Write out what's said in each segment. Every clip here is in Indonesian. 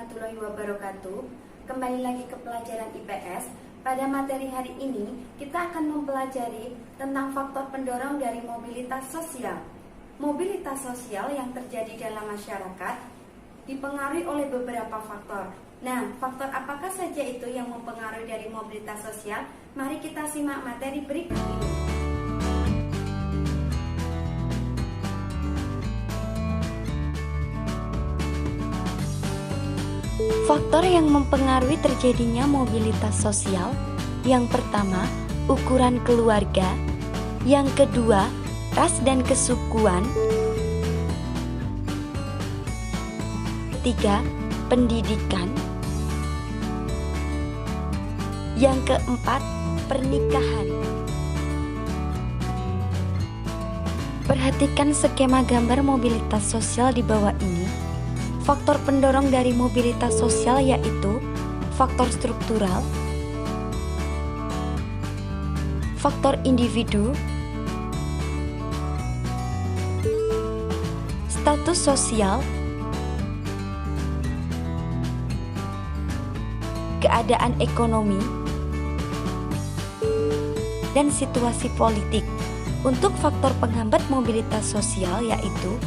warahmatullahi wabarakatuh. Kembali lagi ke pelajaran IPS. Pada materi hari ini, kita akan mempelajari tentang faktor pendorong dari mobilitas sosial. Mobilitas sosial yang terjadi dalam masyarakat dipengaruhi oleh beberapa faktor. Nah, faktor apakah saja itu yang mempengaruhi dari mobilitas sosial? Mari kita simak materi berikut ini. Faktor yang mempengaruhi terjadinya mobilitas sosial, yang pertama, ukuran keluarga, yang kedua, ras dan kesukuan, ketiga, pendidikan, yang keempat, pernikahan. Perhatikan skema gambar mobilitas sosial di bawah ini. Faktor pendorong dari mobilitas sosial yaitu faktor struktural, faktor individu, status sosial, keadaan ekonomi, dan situasi politik. Untuk faktor penghambat mobilitas sosial yaitu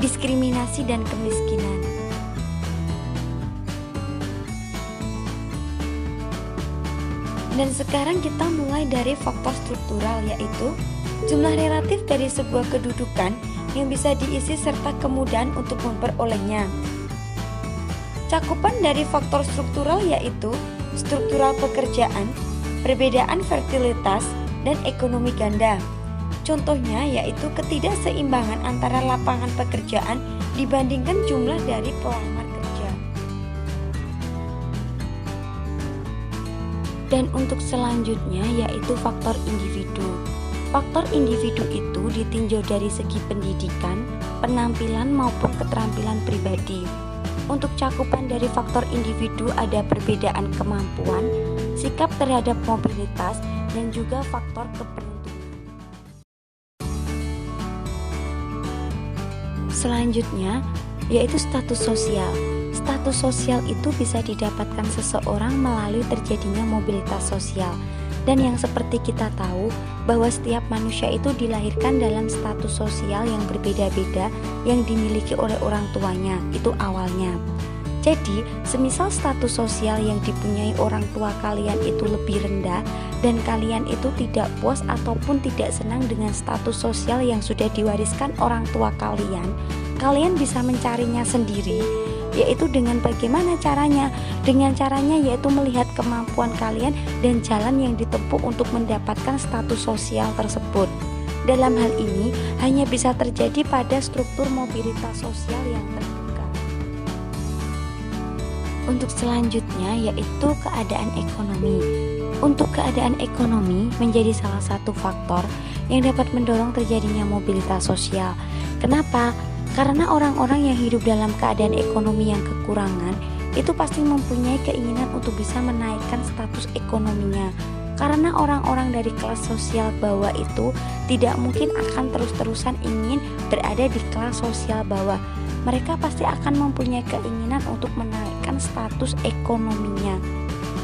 diskriminasi dan kemiskinan. Dan sekarang kita mulai dari faktor struktural, yaitu jumlah relatif dari sebuah kedudukan yang bisa diisi serta kemudahan untuk memperolehnya. Cakupan dari faktor struktural yaitu struktural pekerjaan, perbedaan fertilitas, dan ekonomi ganda. Contohnya yaitu ketidakseimbangan antara lapangan pekerjaan dibandingkan jumlah dari pelamar kerja. Dan untuk selanjutnya yaitu faktor individu. Faktor individu itu ditinjau dari segi pendidikan, penampilan maupun keterampilan pribadi. Untuk cakupan dari faktor individu ada perbedaan kemampuan, sikap terhadap mobilitas, dan juga faktor kepentingan. Selanjutnya, yaitu status sosial. Status sosial itu bisa didapatkan seseorang melalui terjadinya mobilitas sosial. Dan yang seperti kita tahu, bahwa setiap manusia itu dilahirkan dalam status sosial yang berbeda-beda yang dimiliki oleh orang tuanya, itu awalnya. Jadi, semisal status sosial yang dipunyai orang tua kalian itu lebih rendah dan kalian itu tidak puas ataupun tidak senang dengan status sosial yang sudah diwariskan orang tua kalian, kalian bisa mencarinya sendiri, yaitu dengan bagaimana caranya? Dengan caranya yaitu melihat kemampuan kalian dan jalan yang ditempuh untuk mendapatkan status sosial tersebut. Dalam hal ini, hanya bisa terjadi pada struktur mobilitas sosial yang terbuka. Untuk selanjutnya yaitu keadaan ekonomi. Untuk keadaan ekonomi menjadi salah satu faktor yang dapat mendorong terjadinya mobilitas sosial. Kenapa? Karena orang-orang yang hidup dalam keadaan ekonomi yang kekurangan itu pasti mempunyai keinginan untuk bisa menaikkan status ekonominya. Karena orang-orang dari kelas sosial bawah itu tidak mungkin akan terus-terusan ingin berada di kelas sosial bawah. Mereka pasti akan mempunyai keinginan untuk menaikkan status ekonominya.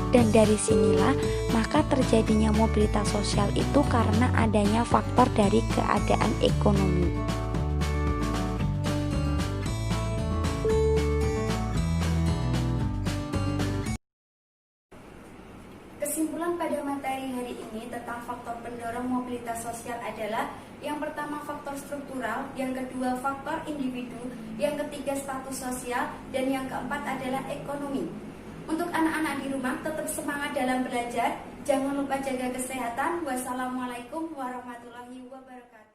Dan dari sinilah maka terjadinya mobilitas sosial itu karena adanya faktor dari keadaan ekonomi. Kesimpulan pada materi hari ini tentang faktor pendorong mobilitas sosial adalah yang pertama faktor struktural, yang kedua faktor individu, yang ketiga status sosial, dan yang keempat adalah ekonomi. Untuk anak-anak di rumah tetap semangat dalam belajar, jangan lupa jaga kesehatan. Wassalamualaikum warahmatullahi wabarakatuh.